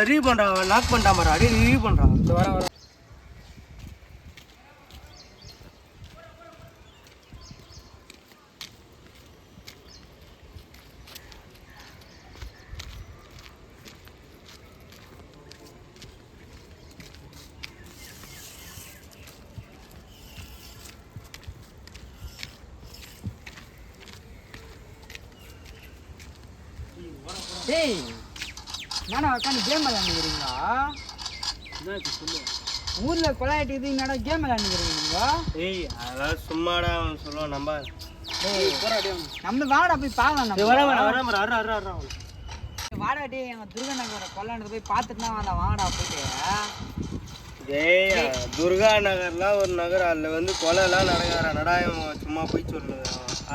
ரீபண்டா lock பண்ணிட்டா மாறா அடி ரீ பண்றான் வர டேய் நானா உட்காந்து கேம் விளையாண்டுக்கிறீங்களா? ஊரில் கொலாயிட்டு என்னடா கேம் விளையாண்டுக்கிறீங்களா? ஏய் அதெல்லாம் சும்மாடா அவன் சொல்லுவான் நம்ப. நம்ம வாடா போய் பார்க்கலாம். வாடா டே எங்கள் துர்கா நகரை கொல்லாண்டு போய் பார்த்துட்டு தான் வந்தா வாடா போயிட்டு. ஏய் துர்கா நகர்லாம் ஒரு நகர், அதில் வந்து கொலைலாம் நடக்கிற நடாயம் சும்மா போய் சொல்லுங்க.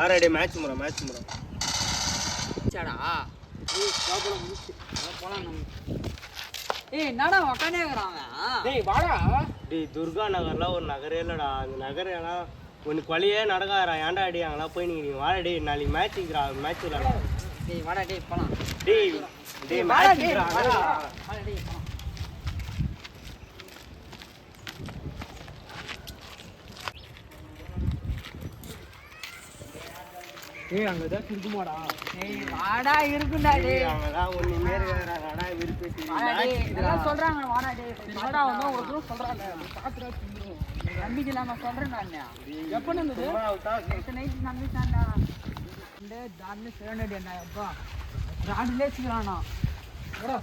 ஆறாடே மேட்ச் முறை சாடா ஏய் என்னடா உக்காந்தே இருக்கிறாங்க. டேய் வாடா. டேய் துர்கா நகர்லாம் ஒரு நகரே இல்லைடா. அந்த நகரெல்லாம் ஒன்று கொலையே நடக்காதா. ஏன்டா அடி அங்கெல்லாம் போய் நீங்கள் வாடா டே நாளைக்கு மேட்ச் விளையாடலாம். டேய் வாடா டே போலாம். டேய் மேட்ச் வாடா டே ஏய் அங்கதான் இருக்குமாடா. ஏய் வாடா இருக்குடா டேய் அங்கதான் ஒண்ணு நேரடா விருப்பி. வாடா டேய் இதெல்லாம் சொல்றாங்க. வாடா டேய் வாடா வந்து ஒரு தூரம் சொல்றாங்க. பாத்துடா திங்குறோம். நம்பிக்கை இல்லாம சொல்றேன் நான். எப்ப நடந்தது? நைட் நம்பிட்டான்டா. இந்த தார்ல சேரனடி என்ன அப்பா. ராடிலே சிரானா. வாடா.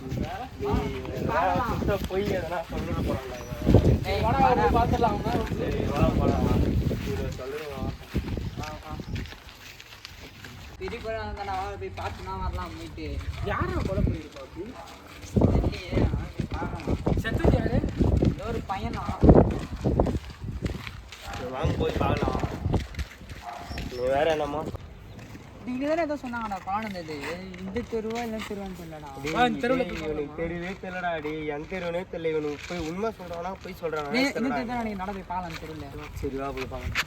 போய் எதனா சொல்லிட போறாங்க. ஏய் வாடா பாத்துடலாம். சரி வாடா. இத சொல்லுங்க. பெரிய கொலை தானே போய் பார்த்துனா வரலாம் போயிட்டு. யாரா கொலை பண்ணிருப்பா? தெரியலையே செத்தது யாரு? ஒரு பையனா. வாங்க போய் பார்க்கலாம். நீ வேற என்னம்மா நீங்க தானே ஏதோ சொன்னாங்கடா காணது. இந்த தெருவா இல்லை தெருவான்னு சொல்லடா. இவனுக்கு தெரியவே தெரியலடா. அடி என் தெருவனே தெரியல. இவனுக்கு போய் உண்மை சொல்றானா போய் சொல்றாங்க. நீங்க நட போய் பார்க்கலாம் தெரியல. சரி வா போய் பார்க்கலாம்.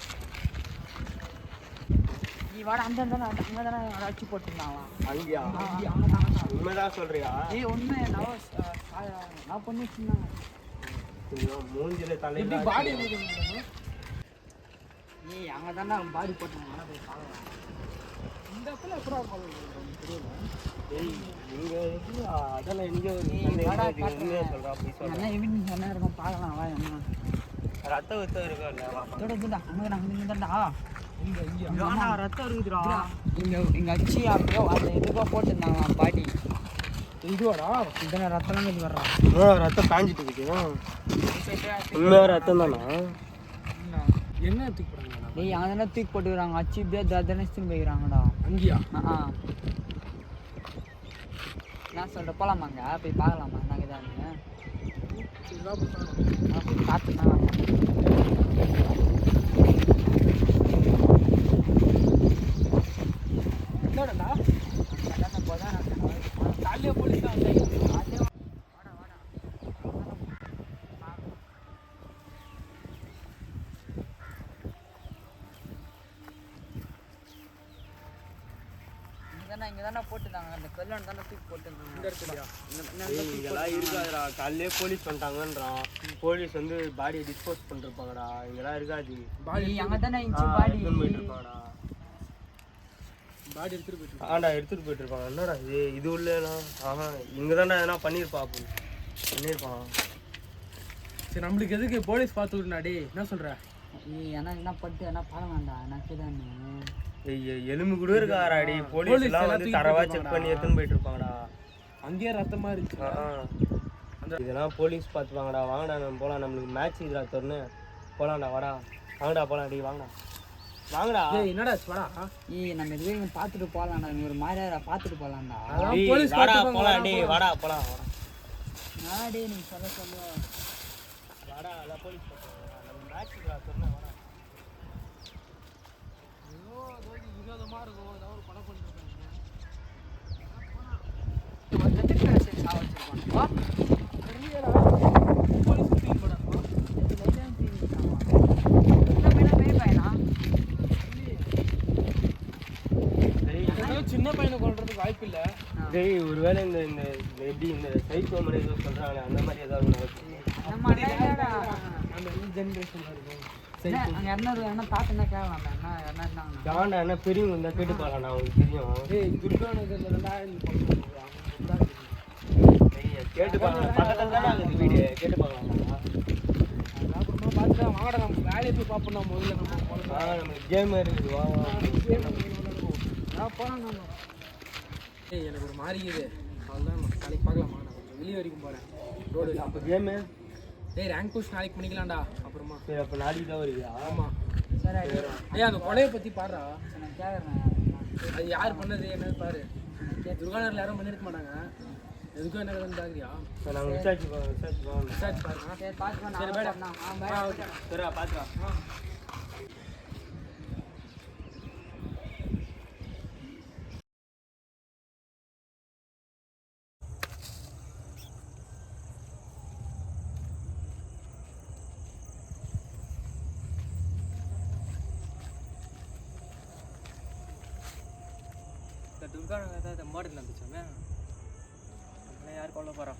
நீ வாட அந்த அங்கே தானே அடிச்சு போட்டுருந்தாங்களாம். அங்கேயா? உண்மைதான் சொல்றியா? ஏய் உண்மை நான் பண்ணி வச்சுருந்தாங்க. மூஞ்சில தலையில பாடி ஏய் அங்கே தானே பாடி போட்டுருந்தாங்க. போய் பார்க்கலாம். இந்த இடத்துல எப்படா அதெல்லாம் எங்க சொல்றா போய் சொல்றேன். எவிடன்ஸ் என்ன இருக்கும் பார்க்கலாம். வா என்ன ரத்தம் வித்தம் இருக்கா இல்ல அங்கே தான்டா ரத்தம் இருக்குதுடா. எங்க அச்சி அப்படியோ அந்த இதுவாக போட்டுருந்தாங்களா பாடி. இதுவாடா இதனை ரத்தம் இது வர்றான். ரத்தம் காஞ்சிட்டு இருக்கு. உண்மையா ரத்தம் தானா? என்ன தூக்கி போடுறாங்க? டேய் அங்கே தானே தூக்கி போட்டுக்கிறாங்க. அச்சி இப்படியே தனஸ்தின்னு போய்க்கிறாங்கடா. அங்கேயா? என்ன சொல்கிற போகலாமாங்க போய் பார்க்கலாமா என்னக்குதான் போய் பார்த்துனா இங்கே தானே போட்டுருந்தாங்க. அந்த கல்லணை தானே தூக்கி போட்டுருந்தாங்க. இருக்காதுடா. காலையிலே போலீஸ் வந்துட்டாங்கன்றான். போலீஸ் வந்து பாடியை டிஸ்போஸ் பண்ணிருப்பாங்கடா. இங்கெல்லாம் இருக்காது. அங்கே தானே இருந்துச்சு பாடி. போயிட்டு இருப்பாங்கடா. பாடி எடுத்துட்டு போயிட்டு இருப்பாங்க. என்னடா இது உள்ளேனா? இங்கே தானே எதனா பண்ணியிருப்பான். சரி நம்மளுக்கு எதுக்கு போலீஸ் பார்த்து விட்டுனாடி? என்ன சொல்ற? நீ என்ன பட்டு என்ன பார்க்கலாம்டா. எனக்கு தான் எலும்பு கூட இருக்காராடி. போலீஸ் எல்லாம் வந்து தரவா செக் பண்ணி எடுத்துன்னு போயிட்டு இருப்பாங்கடா. அங்கேயே ரத்தமா இருக்கு. இதெல்லாம் போலீஸ் பார்த்துப்பாங்கடா. வாங்கடா நம்ம போகலாம். நம்மளுக்கு மேட்ச் இதுடா தருணு. போகலாம்டா வாடா. வாங்கடா போகலாம். டி வாங்கடா. என்னடா வாடா. நம்ம இதுவே பார்த்துட்டு போகலாம்டா. நீ ஒரு மாதிரியா பார்த்துட்டு போகலாம்டா. போலீஸ் போகலாம். டி வாடா போகலாம். நாடே நீ சொல்ல வாடா. அதான் போலீஸ் பார்த்துப்பாங்க. நம்ம மேட்ச் இதுடா தருணு. வாடா. விரோதமா இருக்கும். ஏதாவது ஒரு படம் பண்ணிருக்காங்க. போலீஸ் டேய் ஒருவேளை இந்த இந்த இந்த எப்படி இந்த சைக்கோ மாதிரி ஏதோ சொல்கிறாங்க அந்த மாதிரி ஏதாவது நடக்கும். நம்ம இல்லடா நம்ம இந்த ஜென்ரேஷனில் இருக்கும். அங்கே என்ன தாத்து என்ன கேட்கலாம் என்ன என்ன இருந்தாங்க ஜாண்டா என்ன பெரியவங்க இருந்தால் கேட்டு பார்க்கலாம், நான் உங்களுக்கு தெரியும். டேய் துர்கா நகரில் கேட்டு பார்க்கலாம், பக்கத்தில் தானே ஆகுது வீடு, கேட்டு பார்க்கலாம். அப்புறமா பார்த்துட்டா வாங்கடா நம்ம வேலையை போய் பார்ப்போம். நான் முதல்ல நம்ம கேம் இருக்குது, வா வா. ஏய் எனக்கு ஒரு மாதிரி இருக்குது. அவ்வளோதான் நாளைக்கு பார்க்கலாமா? நான் கொஞ்சம் வெளியே வரைக்கும் போகிறேன் ரோடு. அப்போ கேமு டேய் ரேங்க் புஷ் நாளைக்கு பண்ணிக்கலாம்டா. அப்புறமா சரி, அப்போ நாளைக்கு தான் வருவியா? ஆமாம். சரி ஏய் அந்த கொலையை பற்றி பாடுறா. நான் கேட்குறேன் அது யார் பண்ணது என்னன்னு பாரு. துர்காநகரில் யாரும் பண்ணியிருக்க மாட்டாங்க. எதுக்கும் என்ன கதை பார்க்குறியா? நாங்கள் விசாரிச்சு போவோம். விசாரிச்சு பாருங்க. சரி பார்த்துக்கோ. சரி நான் மேடம். சரிடா, பார்த்துக்கலாம். துர்கா நகர் தான் மாடல் நடந்துச்சாமே. யார் கொல்ல போகிறா?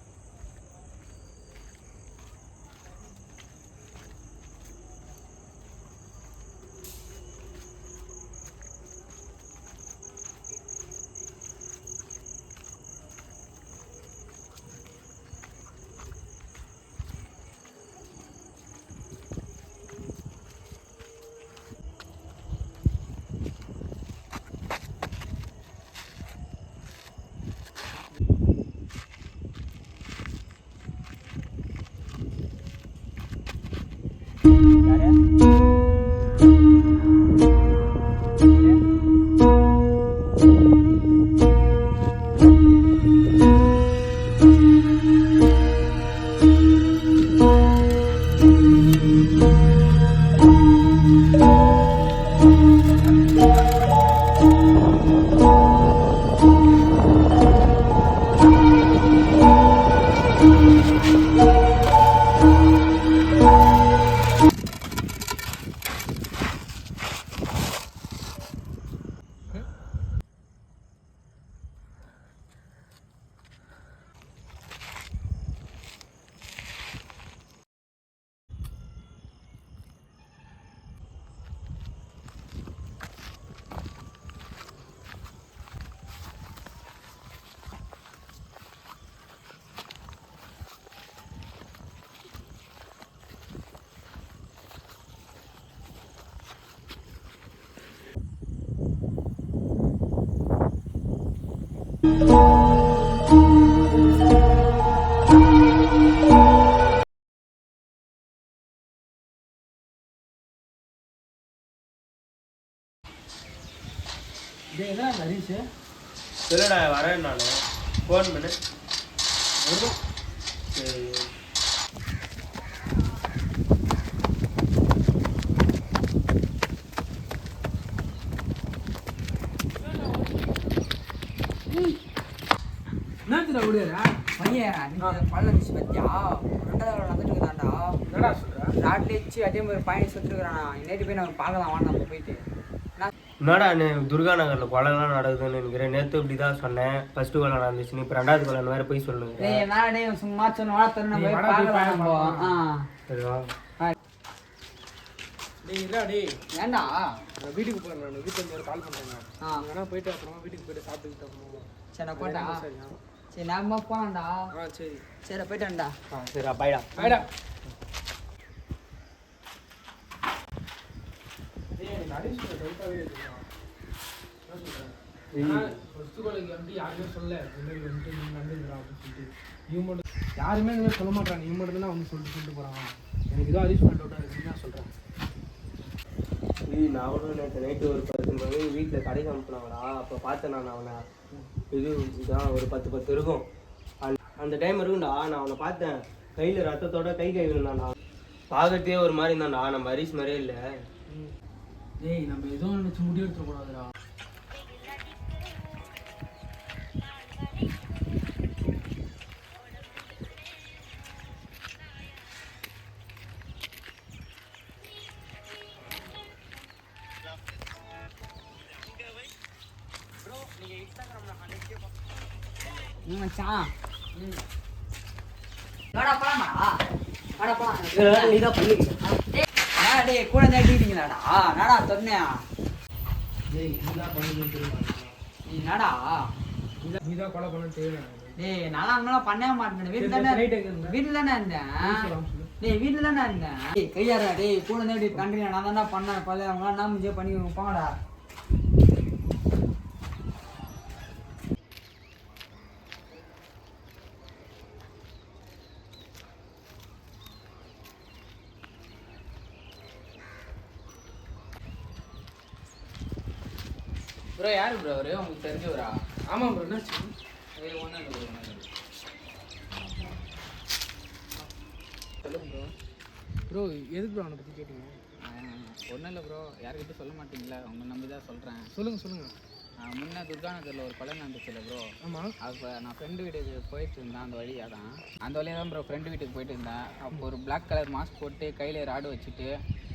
டேய் என்ன ஹரிஷ்? சொல்லுடா, வரேன் நான். ஃபோன் பண்ணு. சரி. என்னத்துல ஓடுறா? பையன் பல்ல மிஸ் பத்தியா 2வது நடந்துட்டு இருக்கான்டா. என்னடா சொல்ற? ராட்ல வச்சு அதே மாதிரி பையன் செத்துருக்கானா. நேற்று போய் நம்ம பார்க்கலாம் வாங்க நம்ம போயிட்டு. என்னடா துர்கா நகரில் கொலைலாம் நடக்குதுன்னு நினைக்கிறேன். நேற்று இப்படி தான் சொன்னேன். ஃபர்ஸ்ட் கொலை நடந்துச்சு, இப்போ 2வது கொலை வேறு போய் சொல்லுங்க. டேய் என்னடா டேய் சும்மா சொன்ன வார்த்தை நம்ம போய் பார்க்கலாம் நம்ம. சரிவா? டேய் இல்ல டேய். ஏன்டா? நான் வீட்டுக்கு போறேன். நான் வீட்டுல இருந்து ஒரு கால் பண்றேன். அங்கனா போயிட்டு அப்புறமா வீட்டுக்கு போயிட்டு சாப்பிட்டுட்டு போவோம். சரி நான் போடா. சரி நாம போலாம்டா. சரி. சரி போய்ட்டேன்டா. சரிடா, பாய்டா. பாய்டா. டேய் நீ ஹரிஷ் கிட்ட டவுட்டாவே இருக்கா? என்ன சொல்ற? ஃபர்ஸ்ட்கோலுக்கு வந்து யாருமே சொல்லல. இன்னைக்கு வந்து நீ நடந்துடா அப்படி சொல்லிட்டு. இவன் மட்டும் யாருமே எதுவும் சொல்ல மாட்டாங்க. இவன் மட்டும் தான் வந்து சொல்லிட்டு போறாங்க. எனக்கு ஏதோ ஹரிஷ் பண்ண டவுட்டா இருக்கு. என்ன சொல்றேன்? நான் கூட நேற்று நைட்டு ஒரு 10 மணி வீட்டில் கடைக்கு அனுப்புனாங்கடா. அப்போ பார்த்தேன் நான் அவனை. இதுதான் ஒரு 10 இருக்கும். அந்த டைம் இருக்கும்டா. நான் அவனை பார்த்தேன், கையில் ரத்தத்தோட கை விழுந்தான்டா. பார்க்கறதே ஒரு மாதிரி இருந்தான்டா. நம்ம ஹரிஷ் மாதிரியே இல்லை. டேய் நம்ம எதுவும் நினைச்சு முடிவு எடுத்துட கூடாதுடா. ப்ரோ, நீங்கள் இன்ஸ்டாகிராமில் மச்சான் வாடா போலாமா வாடா போலாம் நீ தான் பண்ணிக்க. டேய் கூட நேட்டிட்டீங்களாடா நாடா சொன்னேன் டேய் நீதான் பண்ணி தெரியுமா? நீ நாடா நீதான் கொலை பண்ண தெரியும். டேய் நான்லாம் அங்கெல்லாம் பண்ணவே மாட்டேன் வீட்டுல தானே வீட்டுல தானே இருந்தேன் டேய் வீட்டுல தானே இருந்தேன் டேய் கையாடா டேய் கூட நேட்டி கண்டினியூ நான் தான்டா பண்ணேன் பழைய அவங்க நான் முடிஞ்சே பண்ணி போங்கடா ப்ரோ யாரு ப்ரோ அவரு உங்களுக்கு தெரிஞ்சவரா? ஆமாம் ப்ரோ என்னாச்சு? ஒன்றும் இல்லை ப்ரோ ஒன்றும் இல்லை சொல்லுங்க ப்ரோ. ப்ரோ எதுக்கு ப்ரோ அவனை பற்றி கேட்டீங்க? ஒன்றும் இல்லை ப்ரோ யாருக்கிட்ட சொல்ல மாட்டீங்களா உங்களை நம்பி தான் சொல்கிறேன். சொல்லுங்கள். முன்னே துர்காநகரில் ஒரு கொலை நடந்துச்சுல்ல ப்ரோ. ஆமாம். அப்போ நான் ஃப்ரெண்டு வீட்டுக்கு போயிட்டு இருந்தேன் அந்த வழியாக தான் ப்ரோ ஃப்ரெண்டு வீட்டுக்கு போயிட்டு இருந்தேன். அப்போ ஒரு பிளாக் கலர் மாஸ்க் போட்டு கையில் ராடு வச்சுட்டு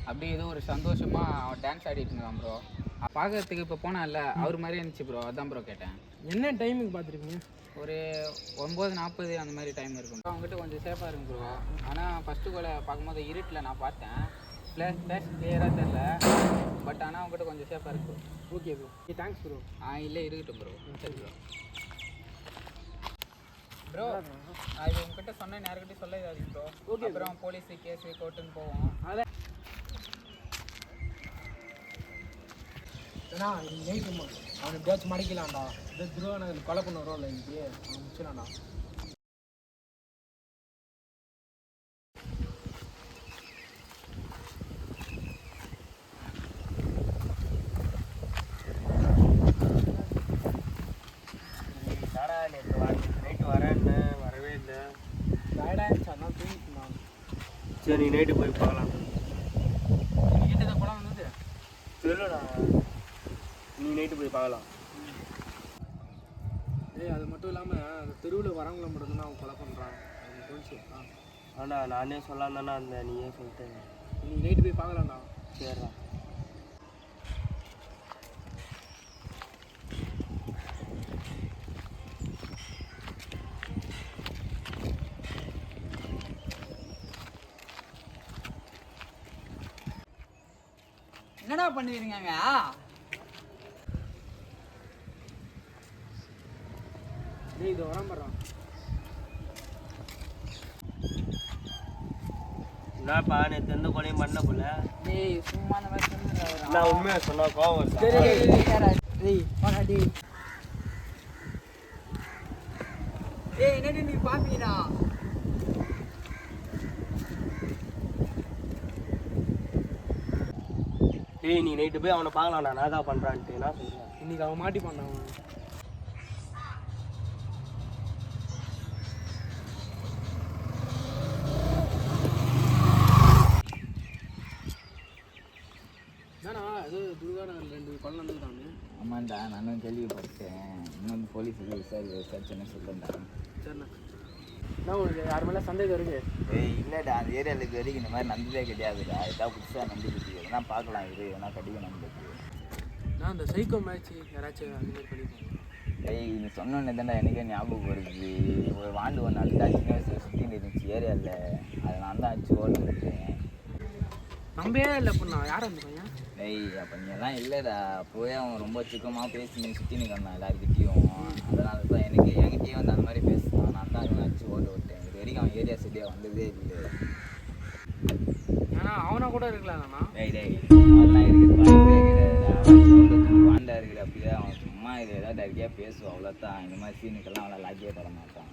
அப்படியே ஏதோ ஒரு சந்தோஷமாக அவன் டான்ஸ் ஆடிட்டு இருந்தான் ப்ரோ. பார்க்கறதுக்கு இப்போ போனான்ல அவர் மாதிரி இருந்துச்சு ப்ரோ. அதான் ப்ரோ கேட்டேன். என்ன டைமுக்கு பார்த்துருக்கீங்க? ஒரு 9:40 அந்த மாதிரி டைம் இருக்கும். அவங்ககிட்ட கொஞ்சம் சேஃபாக இருக்கும் ப்ரோ. ஆனால் ஃபஸ்ட்டு கொலை பார்க்கும்போது இருட்டில் நான் பார்த்தேன். ப்ளஸ் கிளியராக தெரில. பட் ஆனால் அவங்ககிட்ட கொஞ்சம் சேஃபாக இருக்கு. Okay bro. Thanks bro. இல்லை இருக்கட்டும் ப்ரோ. சரி ப்ரோ. ப்ரோ நான் இது உங்ககிட்ட சொன்னேன் யாருக்கிட்டையும் சொல்லாதீங்க ப்ரோ. ஓகே. அப்புறம் போலீஸு கேஸு கோர்ட்டுன்னு போவோம். அதான் ஏன்னா நைட்டுமா அவனை எப்படியாச்சும் மடிக்கலாம்டா. இந்த திருவானகர் கொலை பண்ண வரோம்ல இன்னைக்கு அவன் முடிச்சிடலாம்டா. நைட்டு வரேன்னு வரவே இல்லை. டயர்டாகிடுச்சு அதான் தூங்கிட்டுருந்தான். சரி நைட்டு போய் பார்க்கலாம். வீட்டு தான் குளம் வந்தது தெரியலடா, நீ நைட்டு போய் பார்க்கலாம். ஏய் அது மட்டும் இல்லாமல் அந்த தெருவில் வரவங்கள மட்டும்தான் அவன் கொலை பண்ணுறான். அவன் தோணுச்சு. ஆண்டா நானே சொல்லாம தானே அந்த நீயே சொல்லிட்டேன். நீ நைட்டு போய் பார்க்கலாம்டா. சரிடா. என்னடா பண்ணுவீங்க? டேய் இது வரம்பறான். என்னப்பா நேற்று எந்த கொலையும் பண்ண போல. டேய் சும்மா அந்த மாதிரி சொல்லுங்க. நான் உண்மையாக சொன்னா கோவம் வருது. டேய் வாடா டேய். டேய் என்னடி நீ பாப்பீனா? டேய் நீ நைட்டு போய் அவனை பார்க்கலாம்டா. நான் தான் பண்ணுறான்ட்டு நான் சொல்கிறேன். இன்னைக்கு அவன் மாட்டி பண்ணான். அவன் என்னண்ணா ஏதோ துர்காநகர் 2 கொலை நடந்துட்டாங்க. ஆமாண்டா நானும் கேள்விப்பட்டேன். இன்னும் போலீஸ் விசாரிச்சுன்னு சொல்லுண்டா. சரிண்ணா. என்ன உங்களுக்கு யார் மேலே சந்தேகம் இருக்குது? ஏய் இல்லைடா அந்த ஏரியாவில் இது வரைக்கும் இந்த மாதிரி நடந்ததே கிடையாதுடா. ஏதாவது புதுசாக நடந்துக்கிட்டு எதனா பார்க்கலாம் இது எதனா கடிக்க நம்மளுக்கு. நான் அந்த சைக்கோ மேட்ச் யாராச்சும் அந்த மாதிரி பண்ணியிருக்கேன். ஏய் நீ சொன்னோன்னே தான்டா எனக்கே ஞாபகம் வருது. ஒரு வாண்டு ஒன்று அது சின்ன வயசில் சுற்றின்னு இருந்துச்சு ஏரியாவில். அதை நான் தான் அடிச்சு ஓட விட்டேன். நம்பவே இல்லை பொண்ணா. யார் அந்த பையன்? ஏய் அப்போ நீங்கெல்லாம் இல்லைடா. அப்போவே அவன் ரொம்ப சிக்கமாக பேசி நீ சுற்றி நிற்கிறான் எல்லாருக்கிட்டேயும். அதனால தான் எனக்கு என்கிட்டயே வந்து அந்த மாதிரி பேசுவான். நான் தான் அவனை அடிச்சு ஓட விட்டேன். இது வரைக்கும் அவன் ஏரியா சரியாக வந்ததே இல்லை. ஏன்னா அவனா கூட இருக்கலாம்ண்ணா. டேய் அவன்லாம் இருக்குது வாண்டா இருக்குது. அப்படியே அவன் சும்மா இது ஏதாவது டர்க்கியாக பேசுவான் அவ்வளோதான். இந்த மாதிரி சீனுக்கெல்லாம் அவனை லாக்கியே தர மாட்டான்.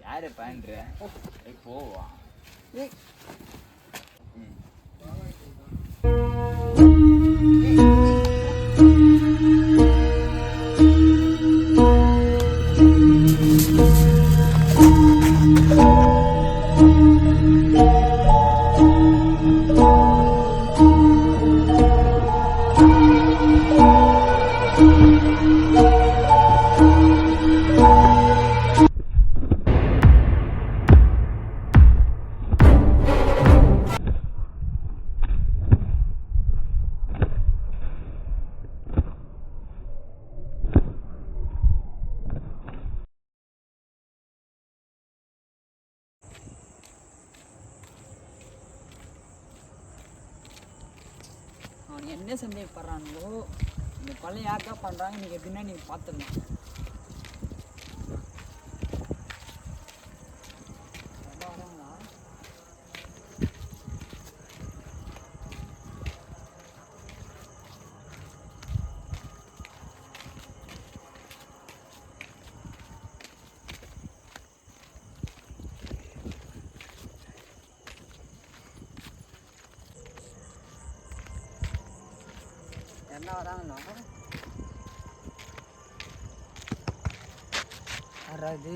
யாரு பண்ற போவா அவன் என்ன சந்தேகப்படுறாங்களோ இந்த கொலை யார் தான் பண்ணுறாங்க நீங்கள் எப்படின்னா நீங்கள் பார்த்துடணும். என்ன வராங்கண்ணா யாராவது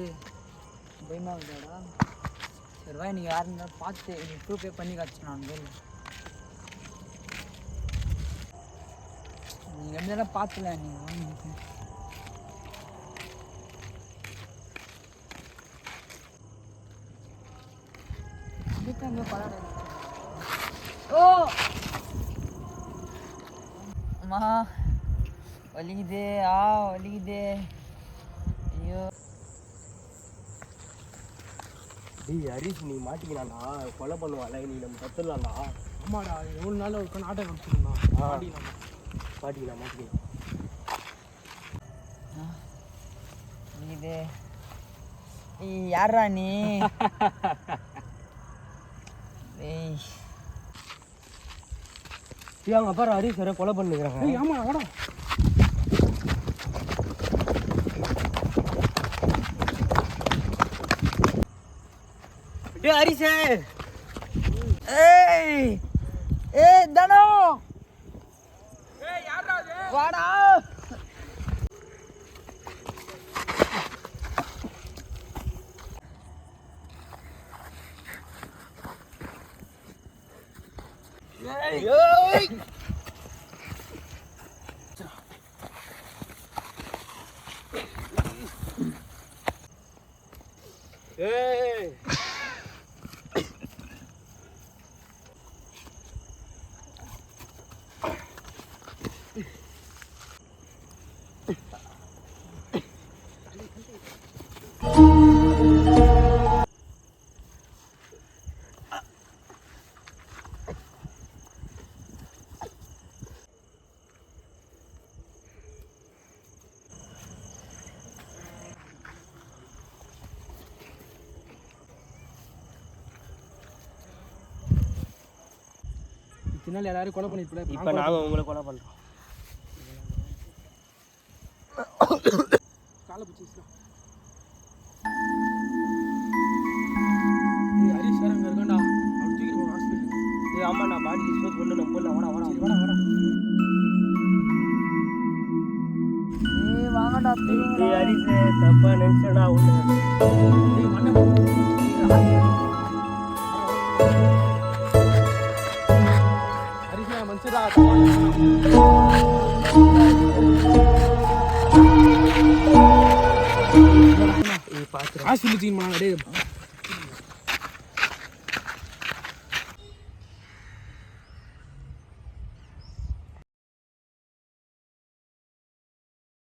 பயமாகுதாடா? சரி வா, நீங்கள் யார் இருந்தாலும் பார்த்து நீங்கள் ப்ரூஃபே பண்ணி காய்ச்சினாங்க. நீங்கள் இருந்தாலும் பார்த்துல நீங்கள் ஓ அம்மா வலிக்குது, வலிக்குது, ஐயோ. டேய் ஹரிஷ், நீ மாட்டிக்கினாண்டா, கொலை பண்ணுவாள, நீ நம்ம கத்துடலாம்டா. ஆமாடா, எவ்வளோ நாள் ஒரு நாட்டை காமிச்சிருந்தான் மாட்டிக்கலாம். வலிக்குது. யாரா நீ? ஏய் அவங்க அப்பா ஹரிஷ் வேற கொலை பண்ணிக்கிறாங்க. ஆமா வாடா. டேய் ஹரிஷ், ஏய் ஏய் தனோ, வாடா. இதனால எல்லாரும் கொலை பண்ணிட்டு இப்போ நாங்கள் உங்களை கொலை பண்ணுறோம். காலை பிடிச்சிக்கலாம். ஹரிஷ் சார் அங்கே இருக்காண்டா, அவர் தூக்கிட்டு போங்க ஹாஸ்பிட்டல். ஆமாம், நான் பாடி டிஸ்போஸ் பண்ணி நம்ம போடலாம். வாடா சரி வாடா வாடா. ஏய் வாங்கடா. டேய் ஹரிஷ், தப்பா நினைச்சடா ஒன்று. ஏய் மண்ணை ஹரிஷ் மனுஷடா. பார்த்து ஹாஸ்பிட்டல் தூக்கிட்டு போனாங்க. டேய்